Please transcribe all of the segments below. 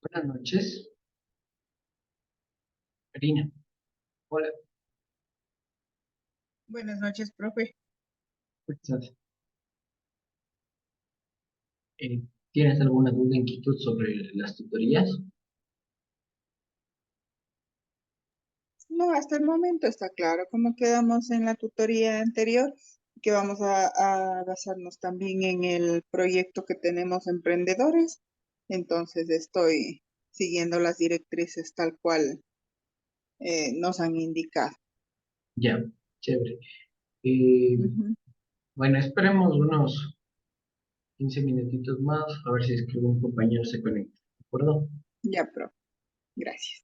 Buenas noches, Karina. Hola, Buenas noches, profe. ¿cómo estás? Eh, ¿Tienes alguna duda, inquietud sobre las tutorías? No, hasta el momento está claro. Como quedamos en la tutoría anterior, que vamos a basarnos también en el proyecto que tenemos emprendedores. Entonces estoy siguiendo las directrices tal cual nos han indicado. Ya, chévere. Eh, Ujú. bueno, esperemos unos 15 minutitos más, a ver si es que un compañero se conecta. ¿De acuerdo? Ya, profe. Gracias.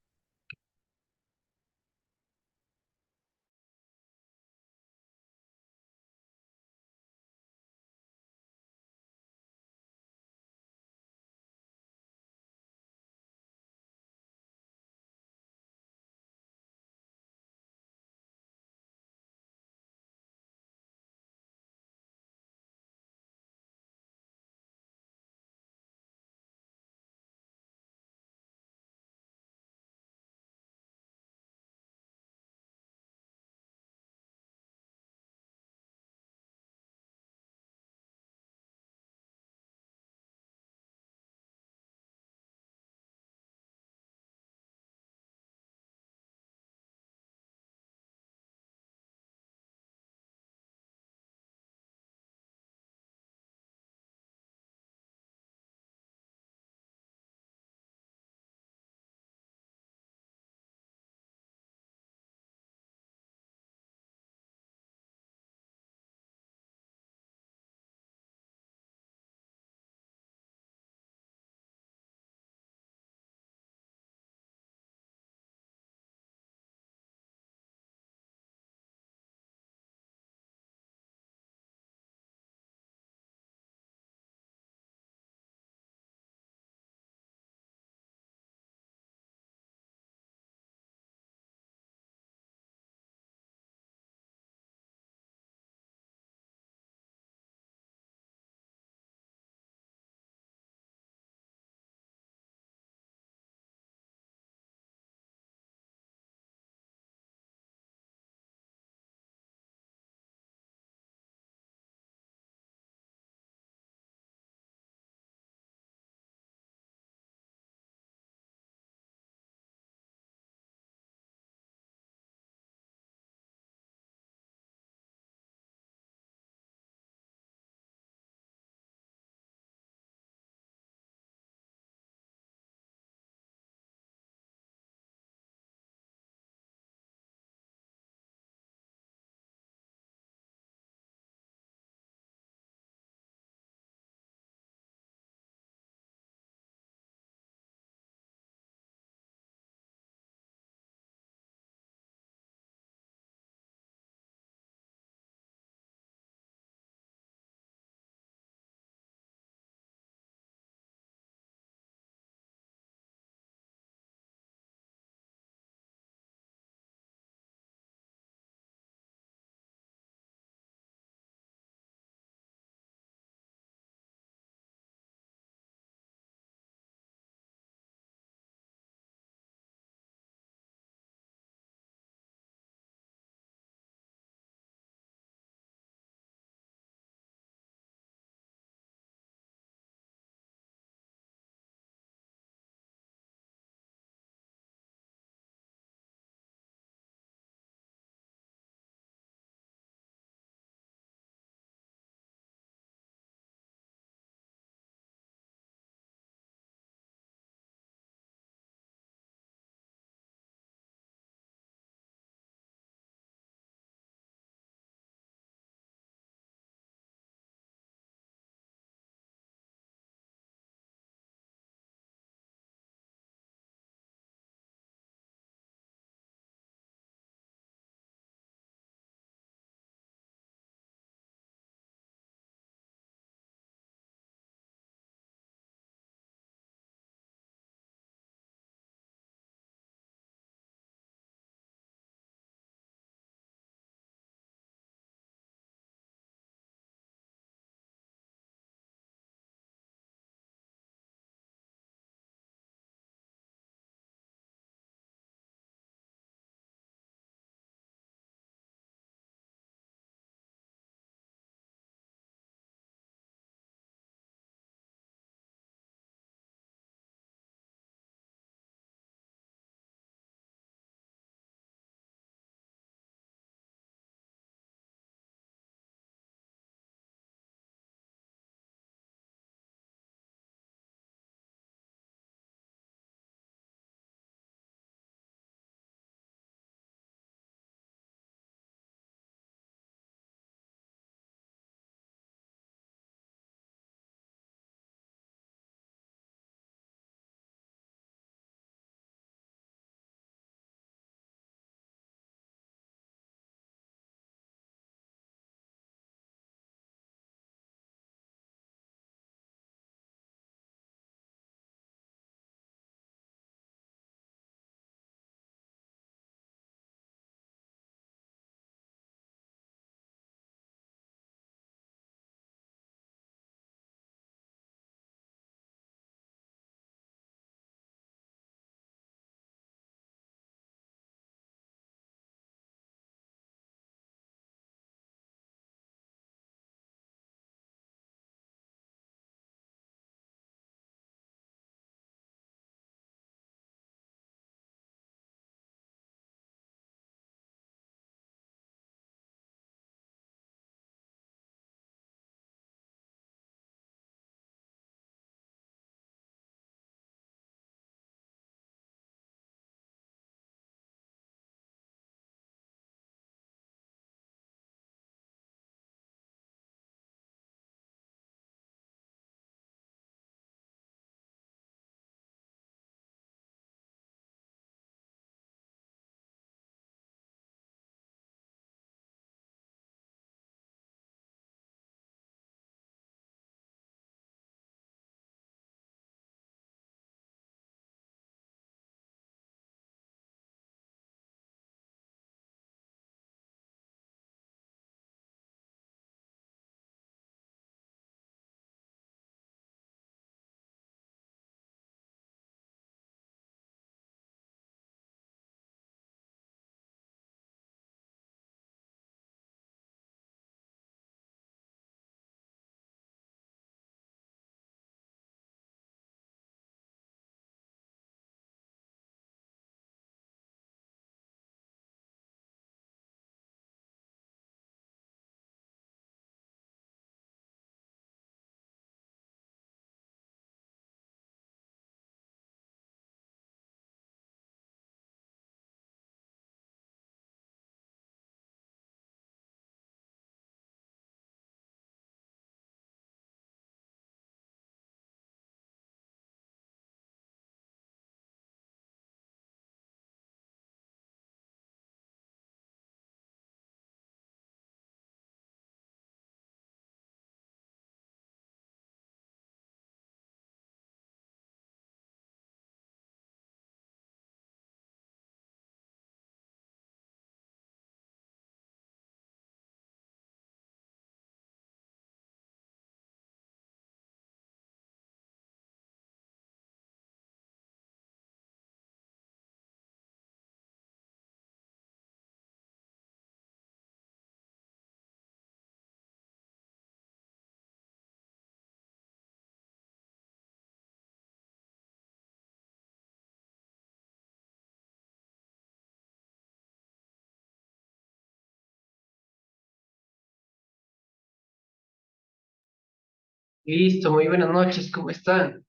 Listo, muy buenas noches, ¿cómo están?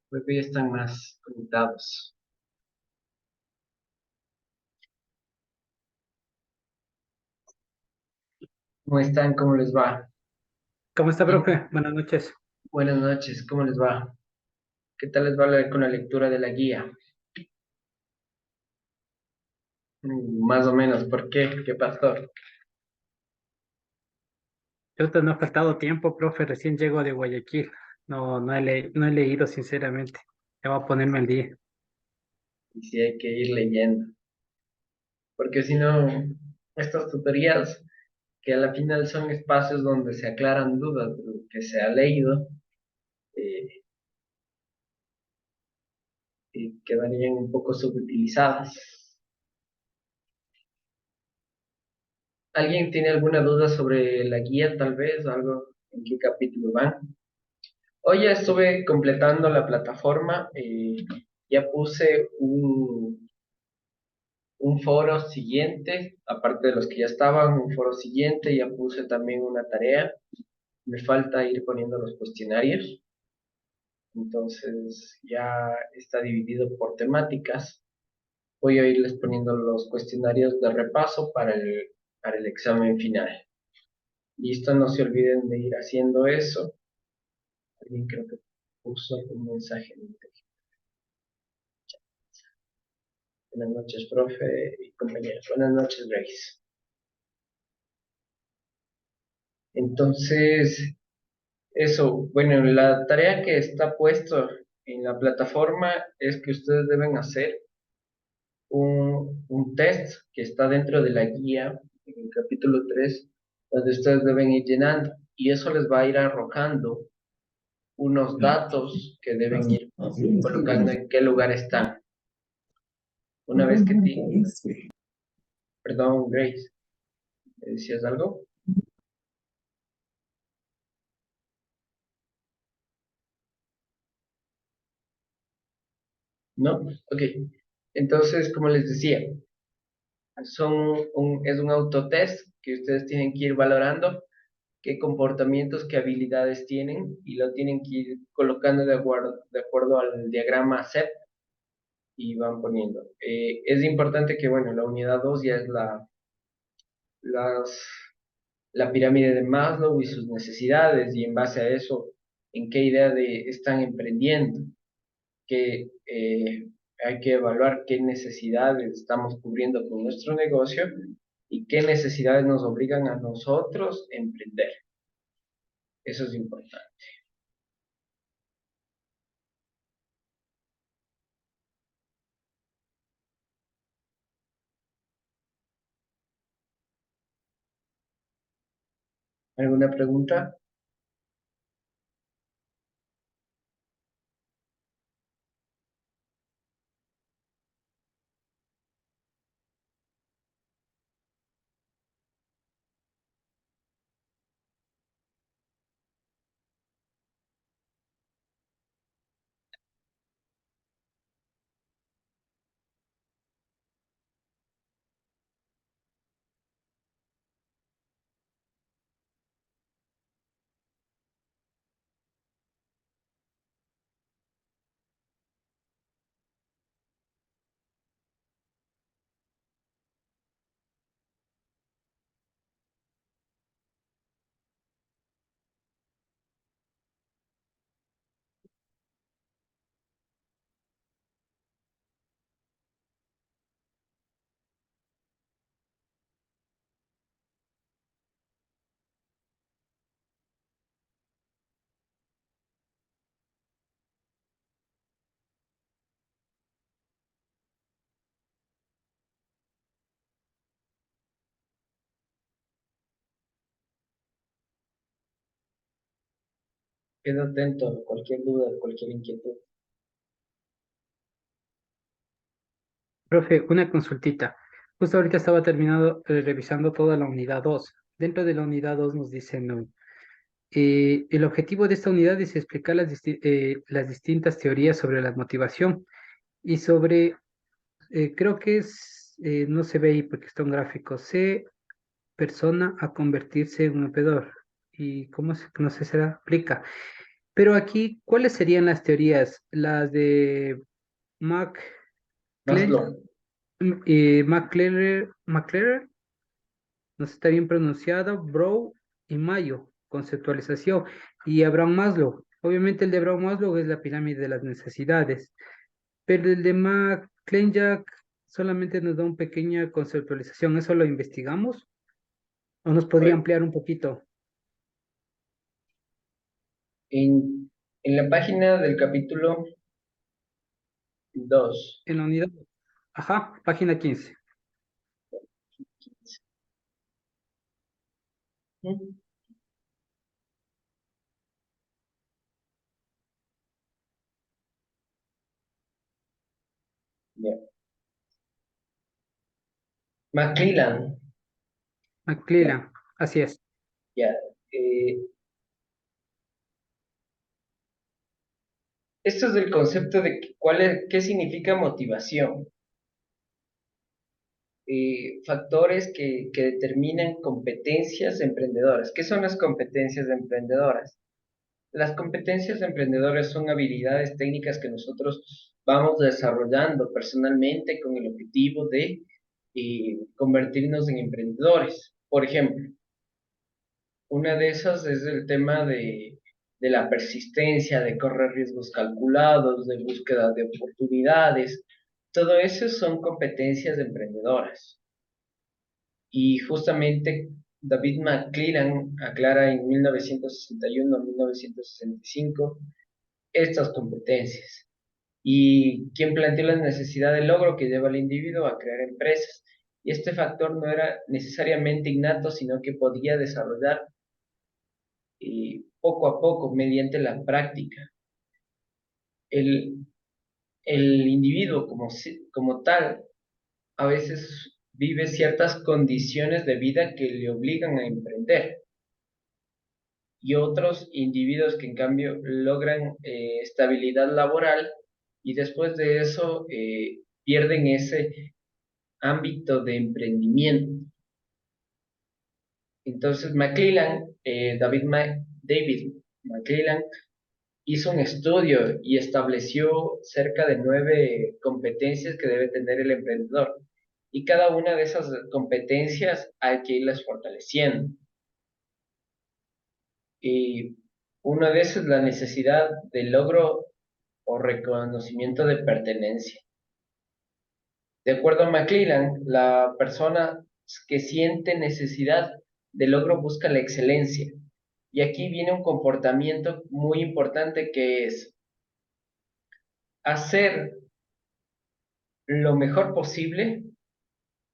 Creo que ya están más conectados. ¿Cómo están? ¿Cómo les va? ¿Cómo está, Bien, profe? Buenas noches. buenas noches, ¿cómo les va? ¿Qué tal les va con la lectura de la guía? Más o menos, ¿por qué? ¿Qué pasó? Yo no ha faltado tiempo, profe. Recién llego de Guayaquil. No he leído, sinceramente. Ya voy a ponerme al día. Y si hay que ir leyendo, porque si no, estas tutorías, que a la final son espacios donde se aclaran dudas de lo que se ha leído, eh, quedarían un poco subutilizadas. ¿Alguien tiene alguna duda sobre la guía, tal vez? ¿Algo en qué capítulo van? Hoy ya estuve completando la plataforma, ya puse un foro siguiente, aparte de los que ya estaban, un foro siguiente, ya puse también una tarea. Me falta ir poniendo los cuestionarios, entonces ya está dividido por temáticas. Voy a irles poniendo los cuestionarios de repaso para el examen final. Listo, no se olviden de ir haciendo eso. Alguien creo que puso un mensaje. Buenas noches, profe y compañeros. Buenas noches, Grace. Entonces, eso, bueno, la tarea que está puesto en la plataforma es que ustedes deben hacer un test que está dentro de la guía, en el capítulo 3, donde ustedes deben ir llenando. Y eso les va a ir arrojando unos datos que deben ir colocando en qué lugar están. Una vez que perdón, Grace, ¿me decías algo? ¿No? Ok. Entonces, como les decía, es un autotest que ustedes tienen que ir valorando qué comportamientos, qué habilidades tienen y lo tienen que ir colocando de acuerdo al diagrama CEP y van poniendo. Es importante que, bueno, la unidad 2 ya es las, la pirámide de Maslow y sus necesidades y en base a eso, en qué idea están emprendiendo, que hay que evaluar qué necesidades estamos cubriendo con nuestro negocio y qué necesidades nos obligan a nosotros a emprender. Eso es importante. ¿Alguna pregunta? Quedo atento a cualquier duda, cualquier inquietud. Profe, una consultita. Justo ahorita estaba terminado revisando toda la unidad 2. Dentro de la unidad 2 nos dicen, no, el objetivo de esta unidad es explicar las distintas teorías sobre la motivación y sobre, creo que no se ve ahí porque está un gráfico, C, persona a convertirse en un emprendedor. ¿Y cómo se, no sé, se aplica? Pero aquí, ¿cuáles serían las teorías? Las de Mac, Maslow. McClellan, no sé si está bien pronunciado, Brown y Mayo, conceptualización, y Abraham Maslow. Obviamente el de Abraham Maslow es la pirámide de las necesidades, pero el de McClellan solamente nos da una pequeña conceptualización. ¿Eso lo investigamos? ¿O nos podría Bueno, ampliar un poquito en la página del capítulo 2. en la unidad? Ajá, página 15. Ya. McClellan, ya, McClellan, así es. ya. eh, Esto es del concepto de qué significa motivación. Factores que determinan competencias emprendedoras. ¿Qué son las competencias emprendedoras? Las competencias emprendedoras son habilidades técnicas que nosotros vamos desarrollando personalmente con el objetivo de convertirnos en emprendedores. Por ejemplo, una de esas es el tema de la persistencia, de correr riesgos calculados, de búsqueda de oportunidades. Todo eso son competencias emprendedoras. Y justamente David McClellan aclara en 1961-1965 estas competencias. Y quien planteó la necesidad de logro que lleva al individuo a crear empresas. Y este factor no era necesariamente innato, sino que podía desarrollar poco a poco mediante la práctica. El, el individuo como tal a veces vive ciertas condiciones de vida que le obligan a emprender y otros individuos que en cambio logran estabilidad laboral y después de eso pierden ese ámbito de emprendimiento. Entonces David McClellan hizo un estudio y estableció cerca de 9 competencias que debe tener el emprendedor. Y cada una de esas competencias hay que irlas fortaleciendo. Y una de esas es la necesidad de logro o reconocimiento de pertenencia. De acuerdo a McClellan, la persona que siente necesidad de logro busca la excelencia. Y aquí viene un comportamiento muy importante que es hacer lo mejor posible,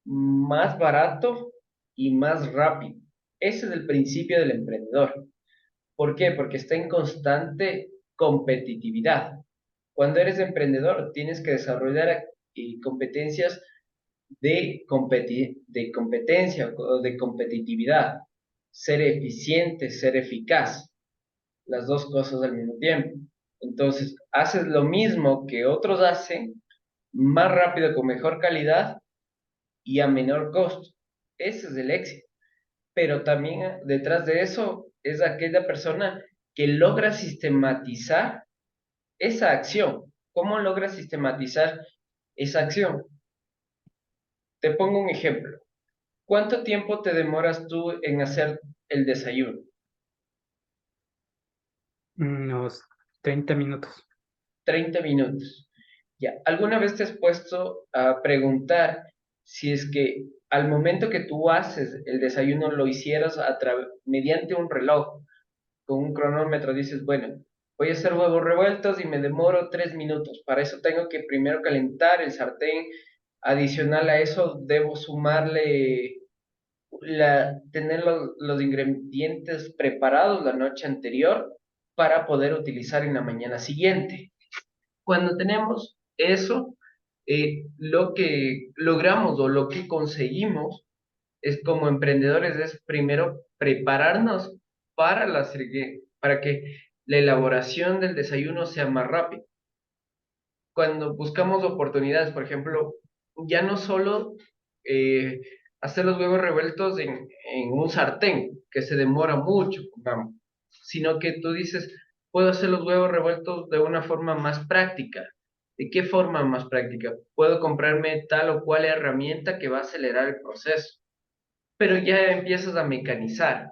más barato y más rápido. Ese es el principio del emprendedor. ¿Por qué? Porque está en constante competitividad. Cuando eres emprendedor, tienes que desarrollar competencias de competencia o de competitividad. Ser eficiente, ser eficaz. Las dos cosas al mismo tiempo. Entonces, haces lo mismo que otros hacen, más rápido, con mejor calidad y a menor costo. Ese es el éxito. Pero también detrás de eso es aquella persona que logra sistematizar esa acción. ¿Cómo logra sistematizar esa acción? Te pongo un ejemplo. ¿Cuánto tiempo te demoras tú en hacer el desayuno? Unos 30 minutos. 30 minutos. Ya, ¿alguna vez te has puesto a preguntar si es que al momento que tú haces el desayuno lo hicieras mediante un reloj, con un cronómetro? Dices, bueno, voy a hacer huevos revueltos y me demoro 3 minutos. Para eso tengo que primero calentar el sartén. Adicional a eso, debo sumarle tener los ingredientes preparados la noche anterior para poder utilizar en la mañana siguiente. Cuando tenemos eso, lo que logramos o lo que conseguimos es como emprendedores es primero prepararnos para que la elaboración del desayuno sea más rápida. Cuando buscamos oportunidades, por ejemplo, ya no solo eh, hacer los huevos revueltos en un sartén, que se demora mucho, pongamos, sino que tú dices, puedo hacer los huevos revueltos de una forma más práctica. ¿De qué forma más práctica? Puedo comprarme tal o cual herramienta que va a acelerar el proceso, pero ya empiezas a mecanizar.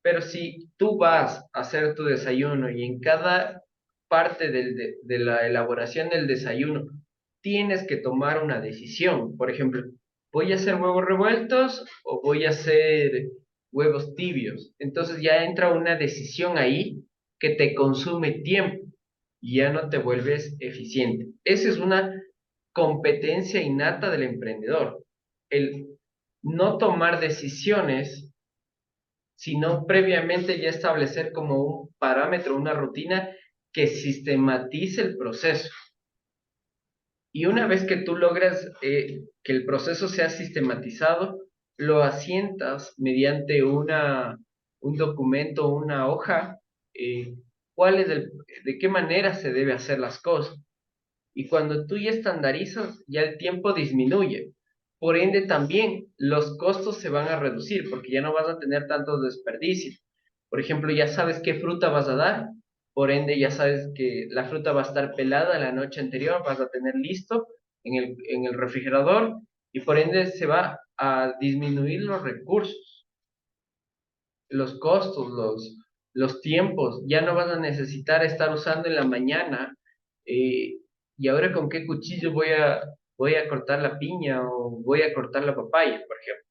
Pero si tú vas a hacer tu desayuno y en cada parte de la elaboración del desayuno tienes que tomar una decisión, por ejemplo, ¿voy a hacer huevos revueltos o voy a hacer huevos tibios? Entonces ya entra una decisión ahí que te consume tiempo y ya no te vuelves eficiente. Esa es una competencia innata del emprendedor, el no tomar decisiones sino previamente ya establecer como un parámetro, una rutina que sistematice el proceso. Y una vez que tú logras que el proceso sea sistematizado, lo asientas mediante un documento, una hoja, eh, de qué manera se debe hacer las cosas. Y cuando tú ya estandarizas, ya el tiempo disminuye. Por ende, también los costos se van a reducir porque ya no vas a tener tantos desperdicios. Por ejemplo, ya sabes qué fruta vas a dar. Por ende, ya sabes que la fruta va a estar pelada la noche anterior, vas a tener listo en el refrigerador y por ende se va a disminuir los recursos, los costos, los tiempos. Ya no vas a necesitar estar usando en la mañana. ¿Y ahora con qué cuchillo voy a cortar la piña o voy a cortar la papaya, por ejemplo?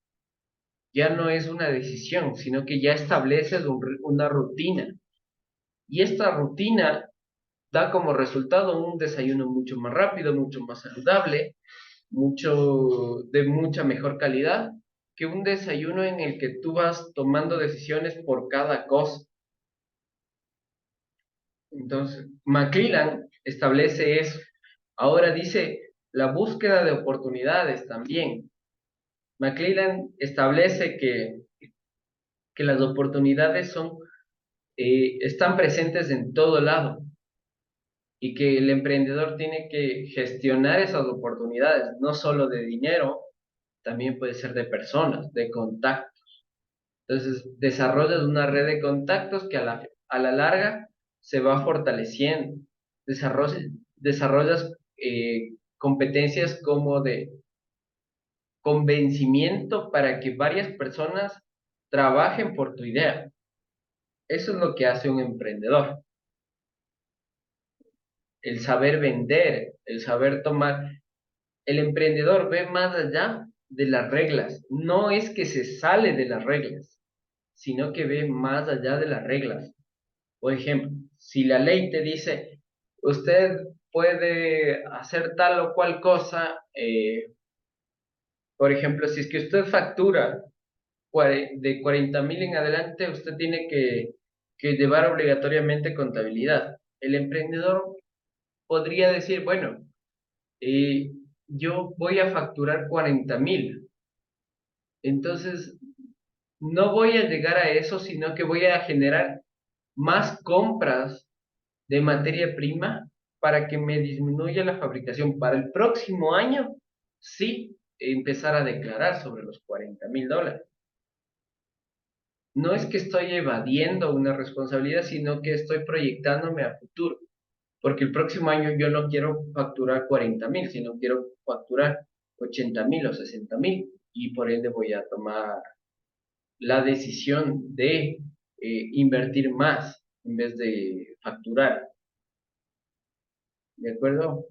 Ya no es una decisión, sino que ya estableces una rutina. Y esta rutina da como resultado un desayuno mucho más rápido, mucho más saludable, de mucha mejor calidad, que un desayuno en el que tú vas tomando decisiones por cada cosa. Entonces, McClellan establece eso. Ahora dice la búsqueda de oportunidades también. McClellan establece que las oportunidades están presentes en todo lado y que el emprendedor tiene que gestionar esas oportunidades, no solo de dinero, también puede ser de personas, de contactos. Entonces, desarrollas una red de contactos que a la larga se va fortaleciendo. Desarrollas competencias como de convencimiento para que varias personas trabajen por tu idea. Eso es lo que hace un emprendedor. El saber vender, el saber tomar. El emprendedor ve más allá de las reglas. No es que se sale de las reglas, sino que ve más allá de las reglas. Por ejemplo, si la ley te dice, usted puede hacer tal o cual cosa, por ejemplo, si es que usted factura de 40.000 en adelante, usted tiene que llevar obligatoriamente contabilidad. El emprendedor podría decir, bueno, eh, yo voy a facturar 40.000, entonces no voy a llegar a eso, sino que voy a generar más compras de materia prima para que me disminuya la fabricación. Para el próximo año, sí, empezar a declarar sobre los $40.000. No es que estoy evadiendo una responsabilidad, sino que estoy proyectándome a futuro, porque el próximo año yo no quiero facturar 40.000, sino quiero facturar 80.000 o 60.000, y por ende voy a tomar la decisión de invertir más en vez de facturar. ¿De acuerdo?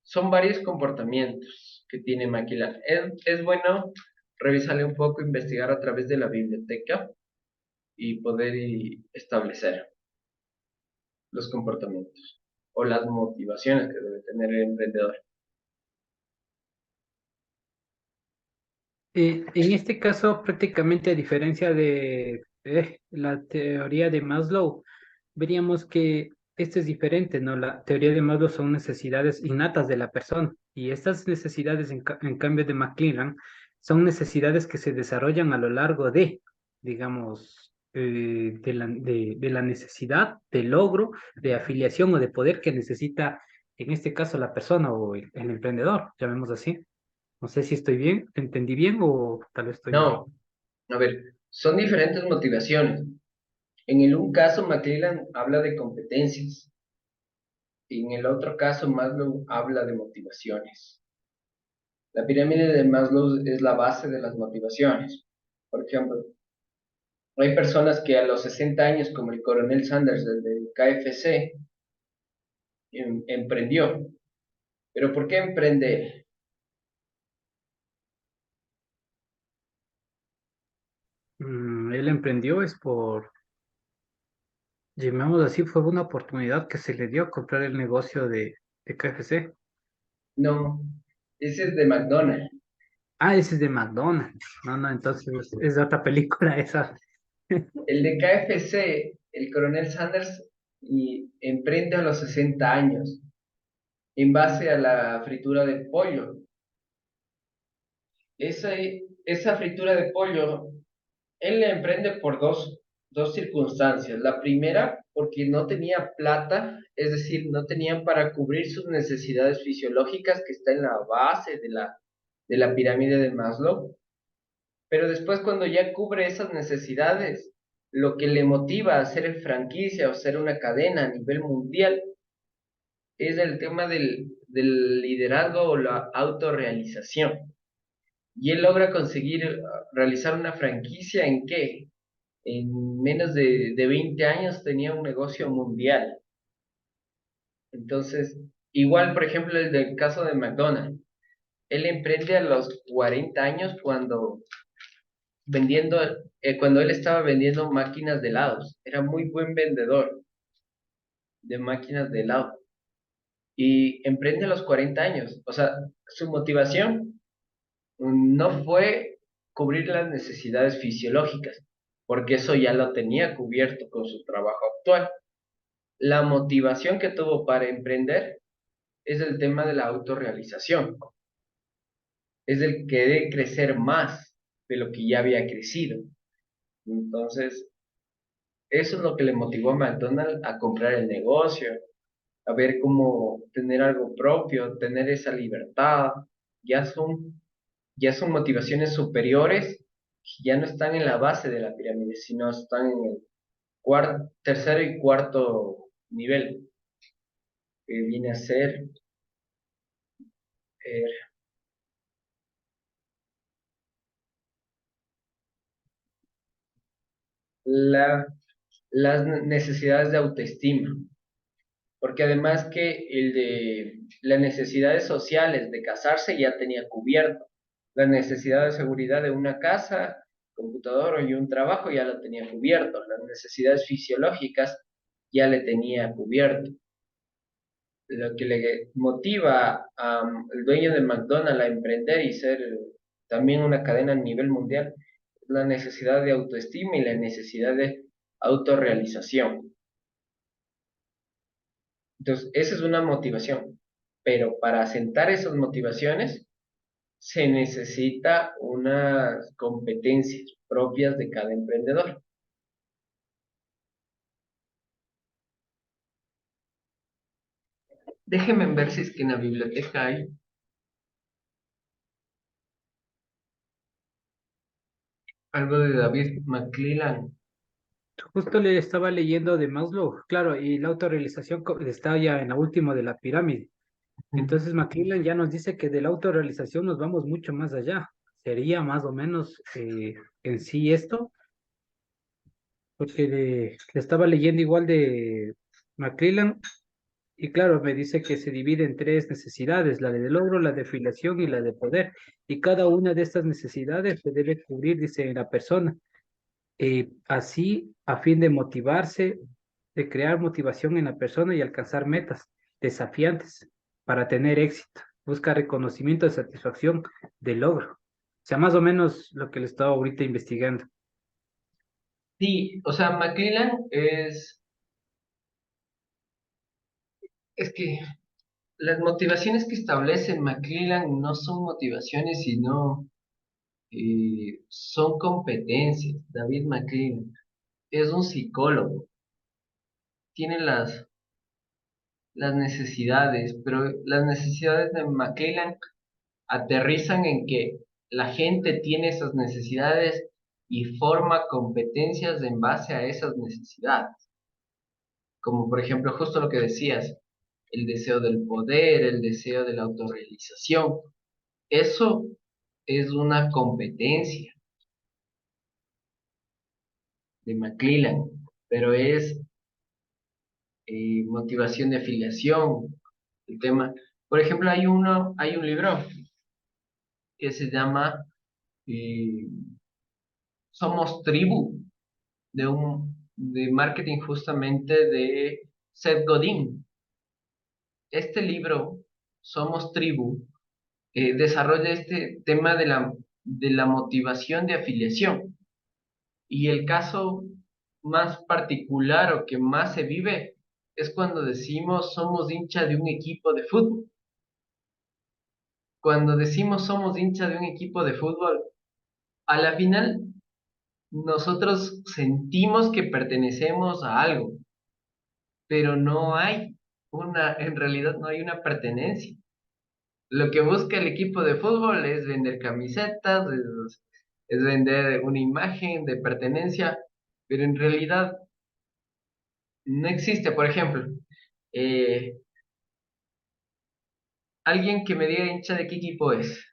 Son varios comportamientos que tiene Maquila. Es bueno revisarle un poco, investigar a través de la biblioteca y poder establecer los comportamientos o las motivaciones que debe tener el emprendedor. En este caso, prácticamente a diferencia de la teoría de Maslow, veríamos que esto es diferente, ¿no? La teoría de Maslow son necesidades innatas de la persona y estas necesidades, en cambio de McClellan, son necesidades que se desarrollan a lo largo de, digamos, de la necesidad, de logro, de afiliación o de poder que necesita, en este caso, la persona o el emprendedor, llamemos así. No sé si estoy bien, ¿te entendí bien o tal vez estoy mal? No, a ver, son diferentes motivaciones. En el un caso, McClellan habla de competencias, y en el otro caso, Maslow habla de motivaciones. La pirámide de Maslow es la base de las motivaciones. Por ejemplo, hay personas que a los 60 años, como el coronel Sanders, el del KFC, emprendió. ¿Pero por qué emprende? Él emprendió es llamémoslo así, fue una oportunidad que se le dio a comprar el negocio de KFC. No, ese es de McDonald's. Ah, ese es de McDonald's. No, no, entonces es de otra película esa. El de KFC, el coronel Sanders, emprende a los 60 años en base a la fritura de pollo. Esa, esa fritura de pollo, él la emprende por dos circunstancias. La primera, porque no tenía plata, es decir, no tenían para cubrir sus necesidades fisiológicas, que está en la base de la pirámide de Maslow. Pero después, cuando ya cubre esas necesidades, lo que le motiva a hacer franquicia o ser una cadena a nivel mundial es el tema del liderazgo o la autorrealización. Y él logra conseguir realizar una franquicia en qué? En menos de 20 años tenía un negocio mundial. Entonces, igual, por ejemplo, el del caso de McDonald's. Él emprende a los 40 años vendiendo, cuando él estaba vendiendo máquinas de helados. Era muy buen vendedor de máquinas de helado. Y emprende a los 40 años. O sea, su motivación no fue cubrir las necesidades fisiológicas, porque eso ya lo tenía cubierto con su trabajo actual. La motivación que tuvo para emprender es el tema de la autorrealización, es el querer crecer más de lo que ya había crecido. Entonces, eso es lo que le motivó a McDonald's a comprar el negocio, a ver cómo tener algo propio, tener esa libertad. Ya son, ya son motivaciones superiores que ya no están en la base de la pirámide, sino están en el tercero y cuarto nivel, que viene a ser eh, la, las necesidades de autoestima. Porque además que el de las necesidades sociales de casarse ya tenía cubierto, la necesidad de seguridad de una casa, computador y un trabajo ya lo tenía cubierto, las necesidades fisiológicas ya le tenía cubierto. Lo que le motiva al dueño de McDonald's a emprender y ser también una cadena a nivel mundial es la necesidad de autoestima y la necesidad de autorrealización. Entonces, esa es una motivación, pero para asentar esas motivaciones se necesita unas competencias propias de cada emprendedor. Déjenme ver si es que en la biblioteca hay algo de David McClellan. Justo le estaba leyendo de Maslow, claro, y la autorrealización está ya en la última de la pirámide. Entonces McClellan ya nos dice que de la autorrealización nos vamos mucho más allá. Sería más o menos en sí esto, porque le estaba leyendo igual de McClellan, y claro, me dice que se divide en tres necesidades: la de logro, la de filiación y la de poder. Y cada una de estas necesidades se debe cubrir, dice, en la persona. Así, a fin de motivarse, de crear motivación en la persona y alcanzar metas desafiantes para tener éxito. Busca reconocimiento de satisfacción de logro. O sea, más o menos lo que le estaba ahorita investigando. Sí, o sea, McClellan es que las motivaciones que establece McClellan no son motivaciones, sino son competencias. David McClellan es un psicólogo, tiene las necesidades, pero las necesidades de McClellan aterrizan en que la gente tiene esas necesidades y forma competencias en base a esas necesidades. Como por ejemplo, justo lo que decías, el deseo del poder, el deseo de la autorrealización. Eso es una competencia de McClellan, pero es motivación de afiliación, el tema. Por ejemplo, hay un libro que se llama eh, Somos Tribu, de marketing justamente de Seth Godin. Este libro, Somos Tribu, desarrolla este tema de la motivación de afiliación. Y el caso más particular o que más se vive es cuando decimos somos hincha de un equipo de fútbol. Cuando decimos somos hincha de un equipo de fútbol, a la final nosotros sentimos que pertenecemos a algo, pero no hay en realidad no hay una pertenencia. Lo que busca el equipo de fútbol es vender camisetas, es vender una imagen de pertenencia, pero en realidad no existe. Por ejemplo, eh, alguien que me diga hincha de qué equipo es.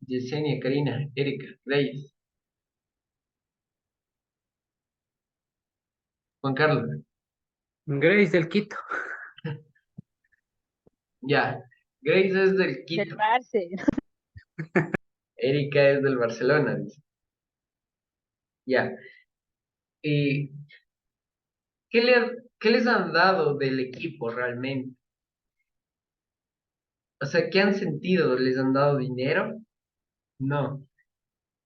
Yesenia, Karina, Erika, Reyes, Juan Carlos. Grace del Quito. Ya, Grace es del Del Quito, Barça. Erika es del Barcelona, dice. Ya. ¿Y qué les han dado del equipo realmente? O sea, ¿qué han sentido? ¿Les han dado dinero? No.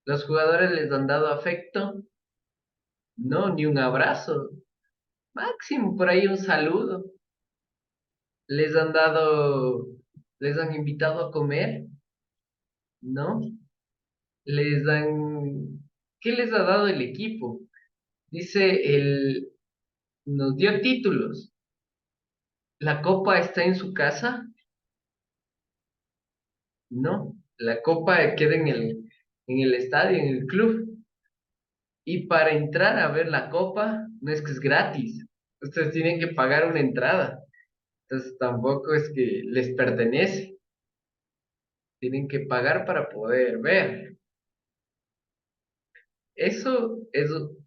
¿Los jugadores les han dado afecto? No, ni un abrazo. Máximo, por ahí un saludo. ¿Les han dado, les han invitado a comer? No. Les dan, ¿qué les ha dado el equipo? Dice, nos dio títulos. ¿La copa está en su casa? No. La copa queda en el estadio, en el club. Y para entrar a ver la copa, no es que es gratis. Ustedes tienen que pagar una entrada. Entonces tampoco es que les pertenece. Tienen que pagar para poder ver.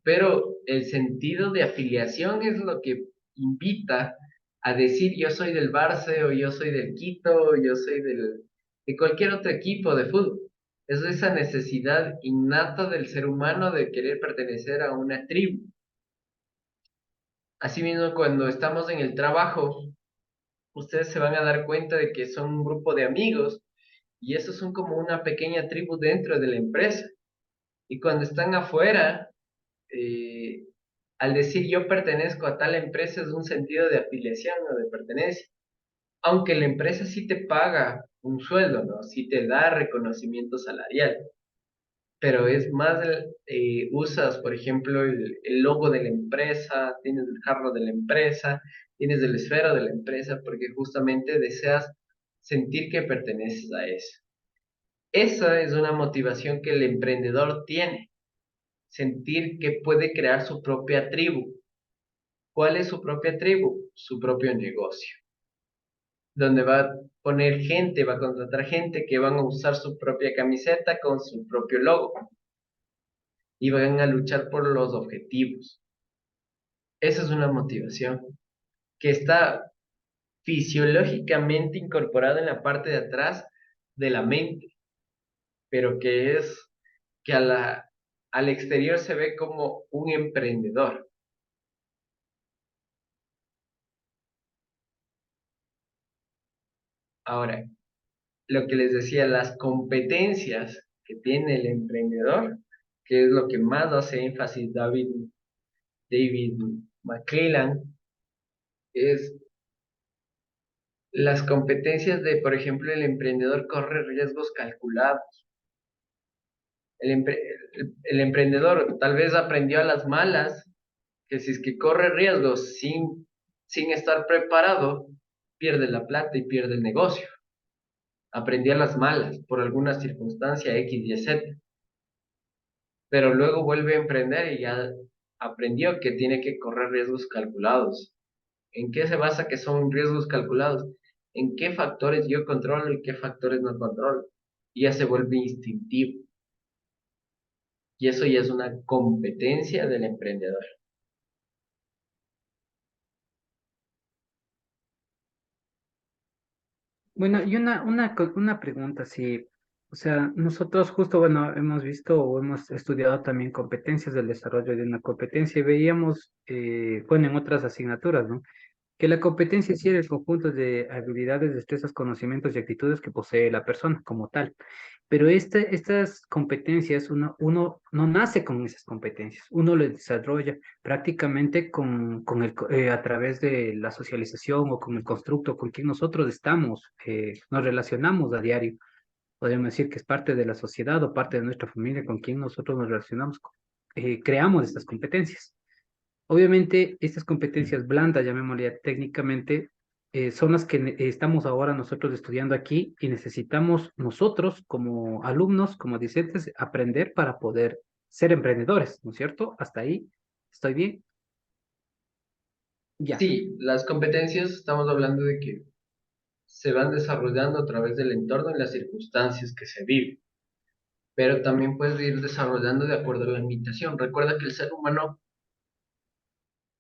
Pero el sentido de afiliación es lo que invita a decir yo soy del Barça o yo soy del Quito o yo soy de cualquier otro equipo de fútbol. Es esa necesidad innata del ser humano de querer pertenecer a una tribu. Asimismo, cuando estamos en el trabajo, ustedes se van a dar cuenta de que son un grupo de amigos y esos son como una pequeña tribu dentro de la empresa. Y cuando están afuera, eh, al decir yo pertenezco a tal empresa es un sentido de afiliación o de pertenencia. Aunque la empresa sí te paga un sueldo, ¿no? Sí te da reconocimiento salarial, pero es más, usas, por ejemplo, el logo de la empresa, tienes el jarro de la empresa, tienes el esfero de la empresa, porque justamente deseas sentir que perteneces a eso. Esa es una motivación que el emprendedor tiene, sentir que puede crear su propia tribu. ¿Cuál es su propia tribu? Su propio negocio, donde va a poner gente, va a contratar gente que van a usar su propia camiseta con su propio logo y van a luchar por los objetivos. Esa es una motivación que está fisiológicamente incorporada en la parte de atrás de la mente, pero que al exterior se ve como un emprendedor. Ahora, lo que les decía, las competencias que tiene el emprendedor, que es lo que más hace énfasis David McClellan, es las competencias de, por ejemplo, el emprendedor corre riesgos calculados. El emprendedor tal vez aprendió a las malas que si es que corre riesgos sin estar preparado, pierde la plata y pierde el negocio. aprendió a las malas por alguna circunstancia X, Y, Z, pero luego vuelve a emprender y ya aprendió que tiene que correr riesgos calculados. ¿En qué se basa que son riesgos calculados? ¿En qué factores yo controlo y qué factores no controlo? Y ya se vuelve instintivo. Y eso ya es una competencia del emprendedor. Bueno, y una pregunta, sí. O sea, nosotros justo, bueno, hemos visto o hemos estudiado también competencias del desarrollo de una competencia y veíamos, bueno, en otras asignaturas, ¿no? Que la competencia sí era el conjunto de habilidades, destrezas, conocimientos y actitudes que posee la persona como tal. Pero estas competencias, uno no nace con esas competencias, uno las desarrolla prácticamente a través de la socialización o con el constructo con quien nosotros estamos, nos relacionamos a diario. Podríamos decir que es parte de la sociedad o parte de nuestra familia con quien nosotros nos relacionamos, creamos estas competencias. Obviamente, estas competencias blandas, llamémosle técnicamente, son las que estamos ahora nosotros estudiando aquí y necesitamos nosotros como alumnos, como discentes, aprender para poder ser emprendedores, ¿no es cierto? Hasta ahí, ¿estoy bien? Ya. Sí, las competencias estamos hablando de que se van desarrollando a través del entorno y las circunstancias que se viven, pero también puedes ir desarrollando de acuerdo a la limitación. Recuerda que el ser humano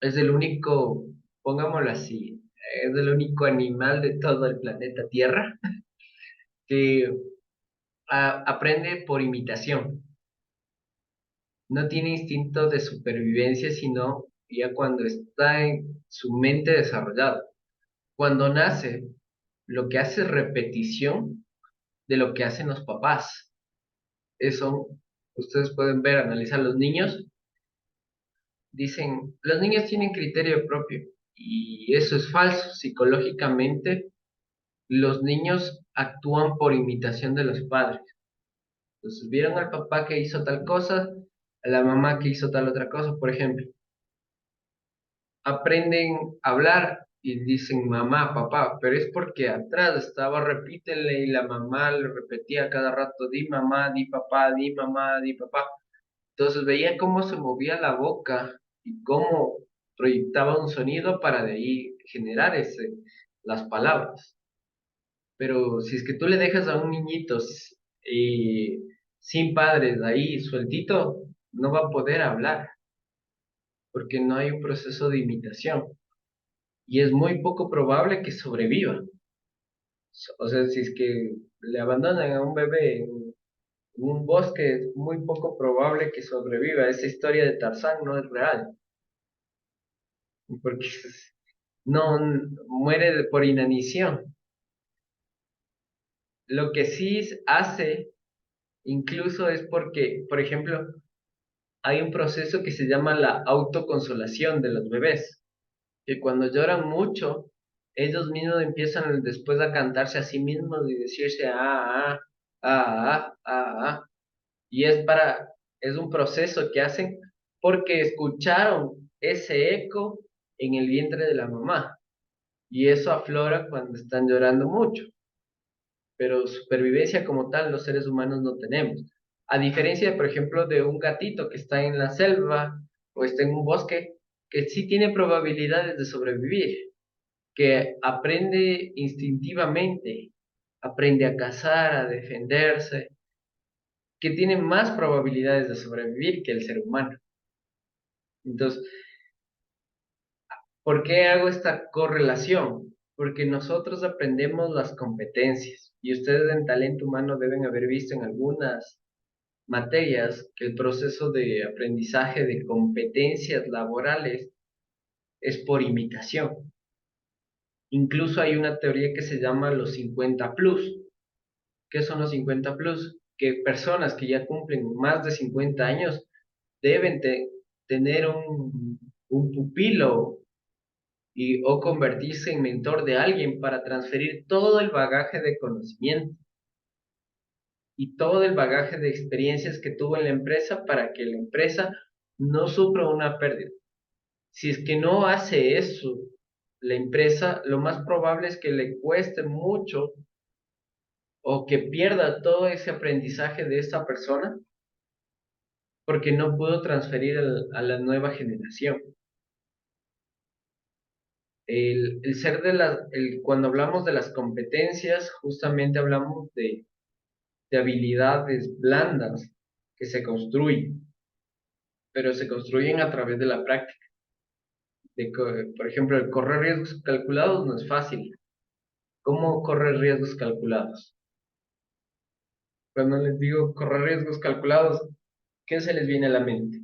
es el único, pongámoslo así, es el único animal de todo el planeta Tierra que aprende por imitación. No tiene instinto de supervivencia, sino ya cuando está en su mente desarrollado. Cuando nace, lo que hace es repetición de lo que hacen los papás. Eso ustedes pueden ver, analizar los niños. Dicen, los niños tienen criterio propio y eso es falso. Psicológicamente, los niños actúan por imitación de los padres. Entonces, vieron al papá que hizo tal cosa, a la mamá que hizo tal otra cosa, por ejemplo. Aprenden a hablar y dicen mamá, papá, pero es porque atrás estaba repítele y la mamá le repetía cada rato, di mamá, di papá, di mamá, di papá. Entonces veían cómo se movía la boca y cómo proyectaba un sonido para de ahí generar las palabras. Pero si es que tú le dejas a un niñito sin padres ahí sueltito, no va a poder hablar porque no hay un proceso de imitación y es muy poco probable que sobreviva. O sea, si es que le abandonan a un bebé en un bosque, es muy poco probable que sobreviva. Esa historia de Tarzán no es real, porque no muere por inanición. Lo que sí hace incluso es porque, por ejemplo, hay un proceso que se llama la autoconsolación de los bebés, que cuando lloran mucho, ellos mismos empiezan después a cantarse a sí mismos y decirse, ah. Y es un proceso que hacen porque escucharon ese eco en el vientre de la mamá. Y eso aflora cuando están llorando mucho. Pero supervivencia como tal los seres humanos no tenemos. A diferencia, por ejemplo, de un gatito que está en la selva o está en un bosque, que sí tiene probabilidades de sobrevivir, que aprende instintivamente, aprende a cazar, a defenderse, que tiene más probabilidades de sobrevivir que el ser humano. Entonces, ¿por qué hago esta correlación? Porque nosotros aprendemos las competencias y ustedes en talento humano deben haber visto en algunas materias que el proceso de aprendizaje de competencias laborales es por imitación. Incluso hay una teoría que se llama los 50 plus. ¿Qué son los 50 plus? Que personas que ya cumplen más de 50 años deben tener un pupilo o convertirse en mentor de alguien para transferir todo el bagaje de conocimiento y todo el bagaje de experiencias que tuvo en la empresa para que la empresa no sufra una pérdida. Si es que no hace eso, la empresa lo más probable es que le cueste mucho o que pierda todo ese aprendizaje de esta persona porque no pudo transferir a la nueva generación. El ser de cuando hablamos de las competencias, justamente hablamos de habilidades blandas que se construyen, pero se construyen a través de la práctica. Por ejemplo, el correr riesgos calculados no es fácil. ¿Cómo correr riesgos calculados? Cuando les digo correr riesgos calculados, ¿qué se les viene a la mente?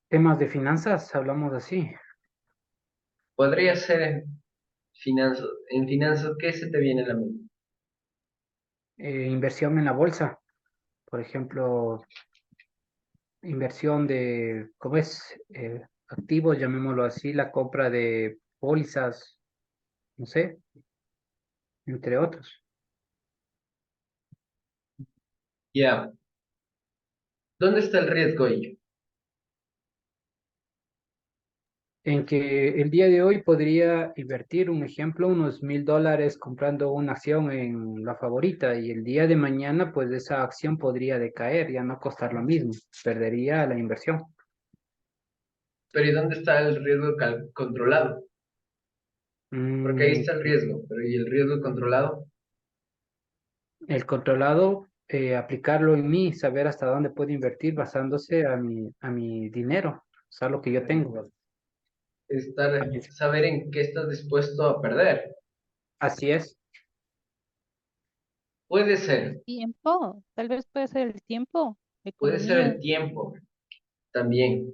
Temas de finanzas, hablamos así. Podría ser finanzas. En finanzas, ¿qué se te viene a la mente? Inversión en la bolsa, por ejemplo, inversión de, ¿cómo es? Activos, llamémoslo así, la compra de pólizas, no sé, entre otros. Ya. ¿Dónde está el riesgo ahí? En que el día de hoy podría invertir, un ejemplo, unos $1,000 comprando una acción en la favorita y el día de mañana, pues esa acción podría decaer, ya no costar lo mismo, perdería la inversión. Pero ¿y dónde está el riesgo controlado? Porque ahí Mm, está el riesgo, pero ¿y el riesgo controlado? el controlado, aplicarlo en mí, saber hasta dónde puedo invertir basándose a mi dinero, o sea, lo que yo tengo. A Estar, mis- saber en qué estás dispuesto a perder. Así es. Puede El ser, tiempo, tal vez puede ser el tiempo, puede ser economía. el tiempo también.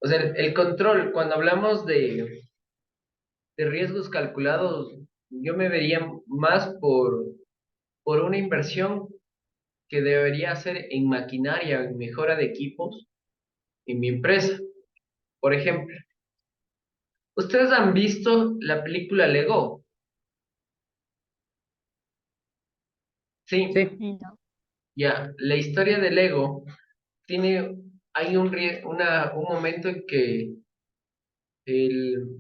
O sea, el control, cuando hablamos de riesgos calculados, yo me vería más por una inversión que debería hacer en maquinaria, en mejora de equipos en mi empresa. Por ejemplo, ¿ustedes han visto la película Lego? Sí, Sí, No. ya. La historia de Lego tiene, hay un momento en que el,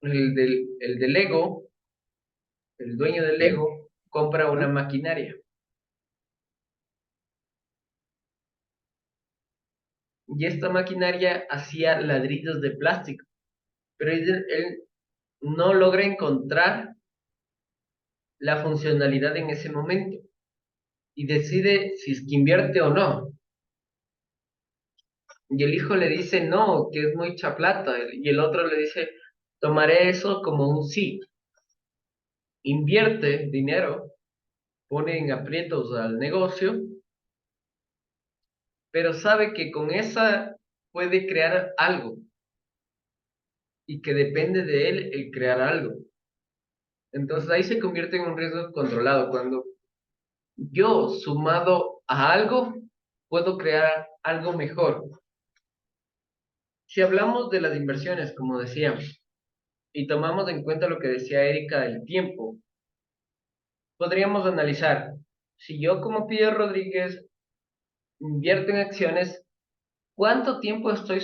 el de Lego, el dueño de sí, Lego, compra una ¿no? maquinaria. Y esta maquinaria hacía ladrillos de plástico, pero él no logra encontrar la funcionalidad en ese momento y decide si es que invierte o no. Y el hijo le dice no, que es mucha plata. Y el otro le dice, tomaré eso como un sí. Invierte dinero, pone en aprietos al negocio, pero sabe que con esa puede crear algo y que depende de él el crear algo. Entonces ahí se convierte en un riesgo controlado. Cuando yo, sumado a algo, puedo crear algo mejor. Si hablamos de las inversiones, como decíamos, y tomamos en cuenta lo que decía Erika del tiempo, podríamos analizar, si yo como Pierre Rodríguez invierto en acciones, ¿cuánto tiempo estoy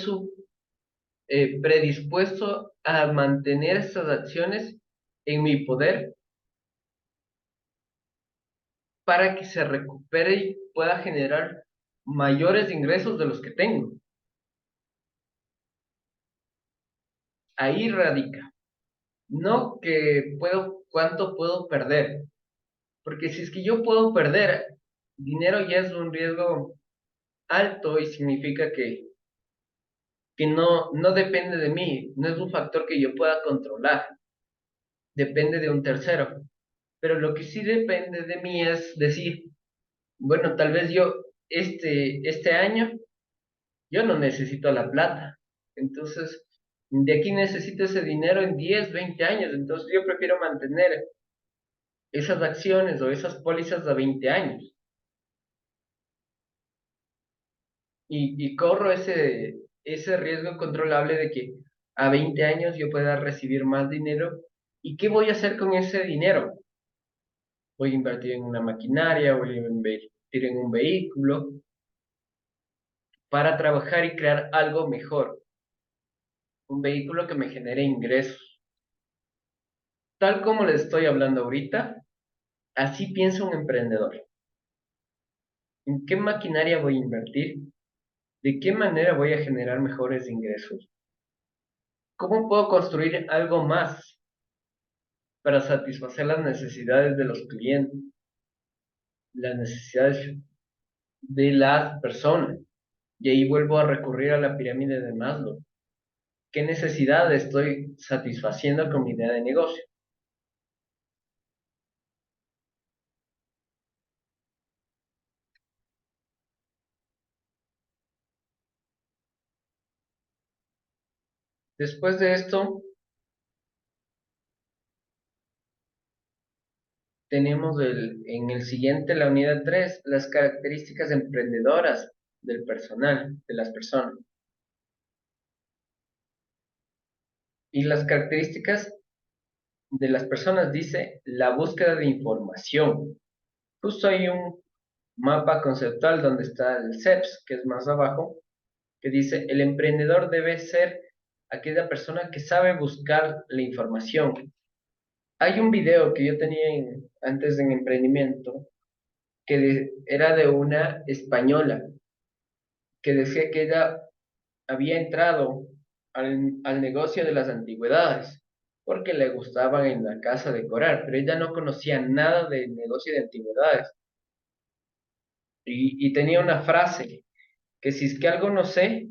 predispuesto a mantener estas acciones en mi poder para que se recupere y pueda generar mayores ingresos de los que tengo? Ahí radica. No que cuánto puedo perder, porque si es que yo puedo perder dinero ya es un riesgo alto y significa que no depende de mí, no es un factor que yo pueda controlar, depende de un tercero. Pero lo que sí depende de mí es decir, bueno, tal vez yo este año yo no necesito la plata, entonces de aquí necesito ese dinero en 10 20 años, entonces yo prefiero mantener esas acciones o esas pólizas a 20 años y corro ese riesgo controlable de que a 20 años yo pueda recibir más dinero. ¿Y qué voy a hacer con ese dinero? Voy a invertir en una maquinaria, voy a invertir en un vehículo para trabajar y crear algo mejor. un vehículo que me genere ingresos. Tal como les estoy hablando ahorita, así piensa un emprendedor. ¿En qué maquinaria voy a invertir? ¿De qué manera voy a generar mejores ingresos? ¿Cómo puedo construir algo más para satisfacer las necesidades de los clientes, las necesidades de las personas? Y ahí vuelvo a recurrir a la pirámide de Maslow. ¿Qué necesidad estoy satisfaciendo con mi idea de negocio? Después de esto, tenemos en el siguiente, la unidad 3, las características emprendedoras del personal, de las personas. Y las características de las personas dice la búsqueda de información. Justo hay un mapa conceptual donde está el CEPS, que es más abajo, que dice el emprendedor debe ser aquella persona que sabe buscar la información. Hay un video que yo tenía antes en emprendimiento que era de una española que decía que ella había entrado al negocio de las antigüedades porque le gustaban en la casa decorar, pero ella no conocía nada del negocio de antigüedades. Y tenía una frase, que si es que algo no sé,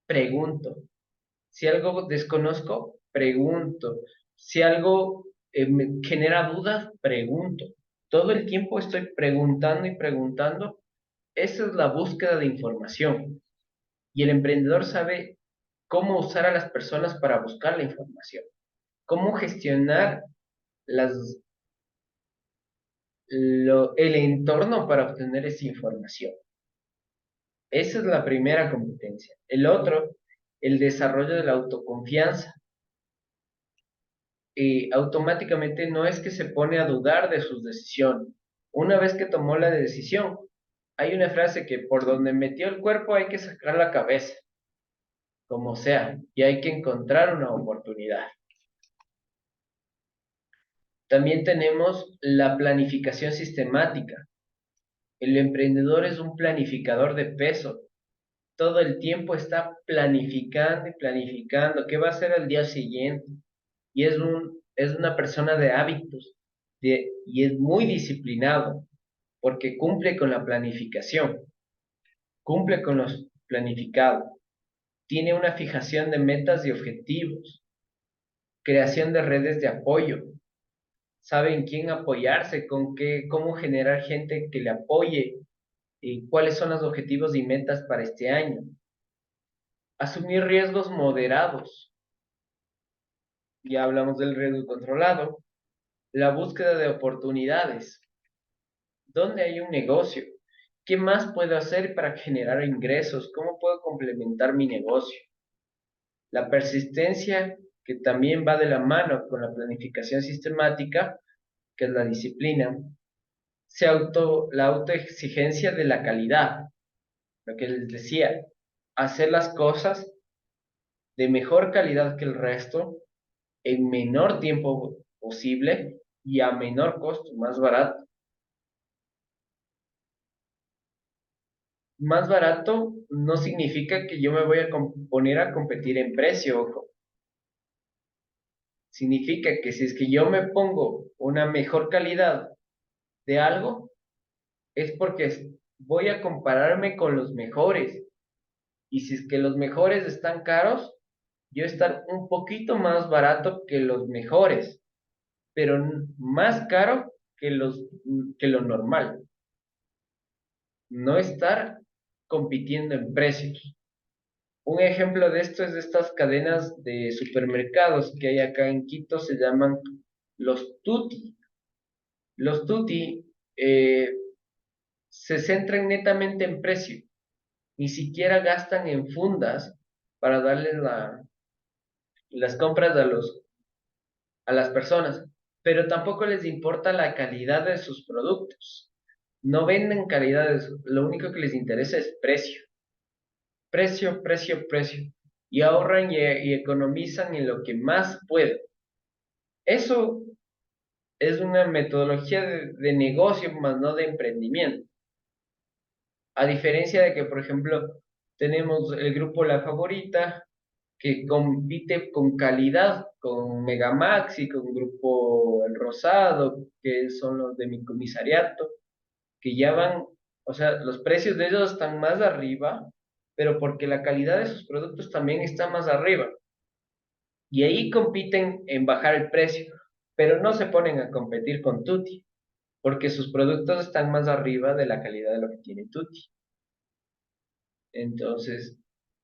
pregunto. Si algo desconozco, pregunto. Si algo me genera dudas, pregunto. Todo el tiempo estoy preguntando y preguntando. Esa es la búsqueda de información. Y el emprendedor sabe cómo usar a las personas para buscar la información, cómo gestionar las, el entorno para obtener esa información. Esa es la primera competencia. El otro, el desarrollo de la autoconfianza. Automáticamente no es que se pone a dudar de sus decisiones. Una vez que tomó la decisión, hay una frase que por donde metió el cuerpo hay que sacar la cabeza, como sea, y hay que encontrar una oportunidad. También tenemos la planificación sistemática. El emprendedor es un planificador de peso. Todo el tiempo está planificando y planificando qué va a hacer al día siguiente. Y es una persona de hábitos y es muy disciplinado porque cumple con la planificación, cumple con los planificados. Tiene una fijación de metas y objetivos, creación de redes de apoyo, sabe en quién apoyarse, con qué, cómo generar gente que le apoye y cuáles son los objetivos y metas para este año. Asumir riesgos moderados. Ya hablamos del riesgo controlado. La búsqueda de oportunidades. ¿Dónde hay un negocio? ¿Qué más puedo hacer para generar ingresos? ¿Cómo puedo complementar mi negocio? La persistencia, que también va de la mano con la planificación sistemática, que es la disciplina. La autoexigencia de la calidad, lo que les decía, hacer las cosas de mejor calidad que el resto en menor tiempo posible y a menor costo, más barato. Más barato no significa que yo me voy a poner a competir en precio, ojo. Significa que si es que yo me pongo una mejor calidad de algo, es porque voy a compararme con los mejores. Y si es que los mejores están caros, yo estar un poquito más barato que los mejores, pero más caro que lo normal. No estar compitiendo en precios. Un ejemplo de esto es de estas cadenas de supermercados que hay acá en Quito, se llaman los Tuti. Los Tuti se centran netamente en precio, ni siquiera gastan en fundas para darles las compras a las personas, pero tampoco les importa la calidad de sus productos. No venden calidades, lo único que les interesa es precio. Precio, precio, precio. y ahorran y economizan en lo que más pueden. Eso es una metodología de negocio, más no de emprendimiento. A diferencia de que, por ejemplo, tenemos el grupo La Favorita, que compite con calidad, con Megamax y con Grupo El Rosado, que son los de mi comisariato, que ya van, o sea, los precios de ellos están más arriba, pero porque la calidad de sus productos también está más arriba. Y ahí compiten en bajar el precio, pero no se ponen a competir con Tutti, porque sus productos están más arriba de la calidad de lo que tiene Tutti. Entonces,